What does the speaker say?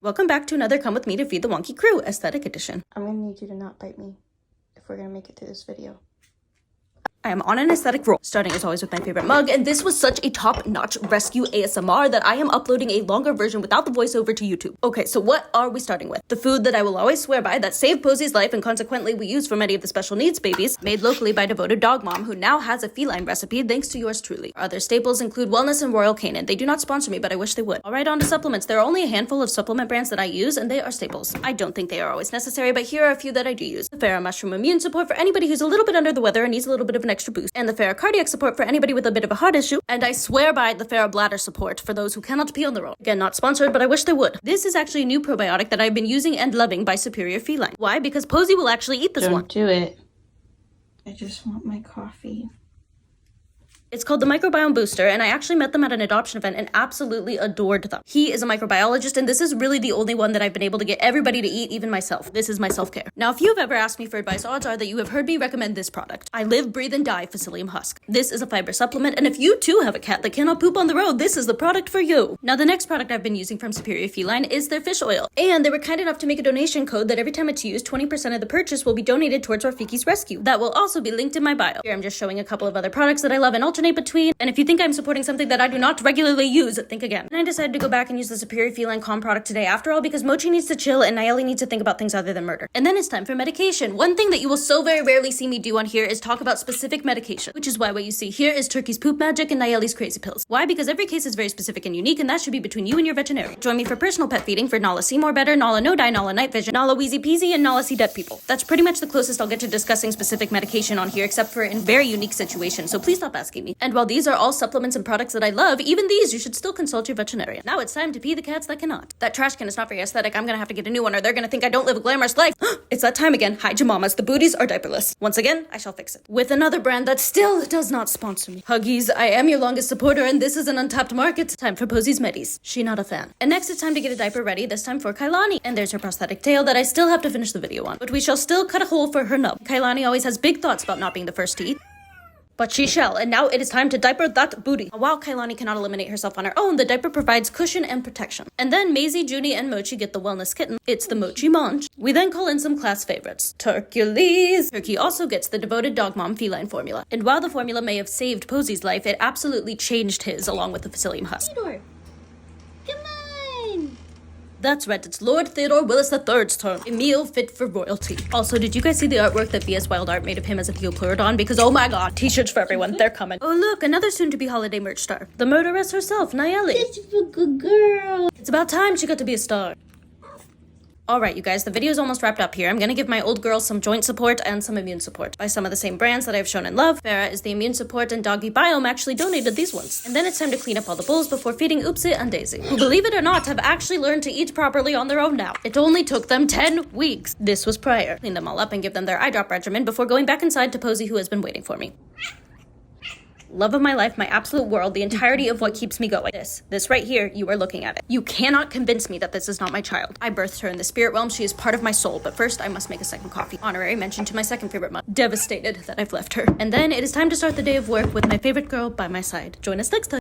Welcome back to another Come With Me to Feed the Wonky Crew Aesthetic Edition. I'm gonna need you to not bite me if we're gonna make it through this video. I am on an aesthetic roll, starting as always with my favorite mug, and this was such a top-notch rescue ASMR that I am uploading a longer version without the voiceover to YouTube. Okay, so what are we starting with? The food that I will always swear by that saved Posie's life and consequently we use for many of the special needs babies, made locally by devoted dog mom who now has a feline recipe thanks to yours truly. Our other staples include Wellness and Royal Canin. They do not sponsor me, but I wish they would. Alright, on to supplements. There are only a handful of supplement brands that I use, and they are staples. I don't think they are always necessary, but here are a few that I do use. The Farah Mushroom Immune Support for anybody who's a little bit under the weather and needs a little bit of an extra boost, and the Farah Cardiac Support for anybody with a bit of a heart issue, and I swear by the Farah Bladder Support for those who cannot pee on their own. Again, not sponsored, but I wish they would. This is actually a new probiotic that I've been using and loving by Superior Feline. Why? Because Posie will actually eat this one. Don't do it. I just want my coffee. It's called the Microbiome Booster, and I actually met them at an adoption event and absolutely adored them. He is a microbiologist, and this is really the only one that I've been able to get everybody to eat, even myself. This is my self-care. Now, if you have ever asked me for advice, odds are that you have heard me recommend this product. I Live, Breathe, and Die Facilium Husk. This is a fiber supplement, and if you too have a cat that cannot poop on the road, this is the product for you. Now, the next product I've been using from Superior Feline is their fish oil, and they were kind enough to make a donation code that every time it's used, 20% of the purchase will be donated towards Rafiki's rescue. That will also be linked in my bio. Here I'm just showing a couple of other products that I love and alternate between, and if you think I'm supporting something that I do not regularly use, think again. And I decided to go back and use the Superior Feline Calm product today after all because Mochi needs to chill and Nayeli needs to think about things other than murder. And then it's time for medication. One thing that you will so very rarely see me do on here is talk about specific medication, which is why what you see here is Turkey's poop magic and Nayeli's crazy pills. Why? Because every case is very specific and unique, and that should be between you and your veterinarian. Join me for personal pet feeding for Nala See More Better, Nala No Die, Nala Night Vision, Nala Wheezy Peasy, and Nala See Dead People. That's pretty much the closest I'll get to discussing specific medication on here, except for in very unique situations, so please stop asking me. And while these are all supplements and products that I love, even these you should still consult your veterinarian. Now it's time to pee the cats that cannot. That trash can is not very aesthetic. I'm gonna have to get a new one or they're gonna think I don't live a glamorous life. It's that time again. Hi Jamamas, the booties are diaperless. Once again, I shall fix it. With another brand that still does not sponsor me. Huggies, I am your longest supporter and this is an untapped market. Time for Posie's Medis. She not a fan. And next it's time to get a diaper ready, this time for Kailani. And there's her prosthetic tail that I still have to finish the video on. But we shall still cut a hole for her nub. Kailani always has big thoughts about not being the first to eat. But she shall, and now it is time to diaper that booty. While Kailani cannot eliminate herself on her own, the diaper provides cushion and protection. And then Maisie, Junie, and Mochi get the wellness kitten. It's the Mochi Munch. We then call in some class favorites. Turkules! Turkey also gets the devoted dog mom feline formula. And while the formula may have saved Posie's life, it absolutely changed his along with the Facilium Husk. Theodore, come on! That's right, it's Lord Theodore Willis III's turn. A meal fit for royalty. Also, did you guys see the artwork that BS Wild Art made of him as a Theopleurodon? Because oh my god, t-shirts for everyone, they're coming. Oh look, another soon-to-be holiday merch star. The murderess herself, Nayeli. This is a good girl. It's about time she got to be a star. Alright, you guys, the video is almost wrapped up here. I'm gonna give my old girl some joint support and some immune support by some of the same brands that I've shown and love. Farah is the immune support, and Doggy Biome actually donated these ones. And then it's time to clean up all the bowls before feeding Oopsie and Daisy, who, believe it or not, have actually learned to eat properly on their own now. It only took them 10 weeks. This was prior. Clean them all up and give them their eye drop regimen before going back inside to Posie, who has been waiting for me. Love of my life, my absolute world, the entirety of what keeps me going. This right here, you are looking at it. You cannot convince me that this is not my child. I birthed her in the spirit realm. She is part of my soul. But first, I must make a second coffee. Honorary mention to my second favorite mug. Devastated that I've left her. And then it is time to start the day of work with my favorite girl by my side. Join us next time.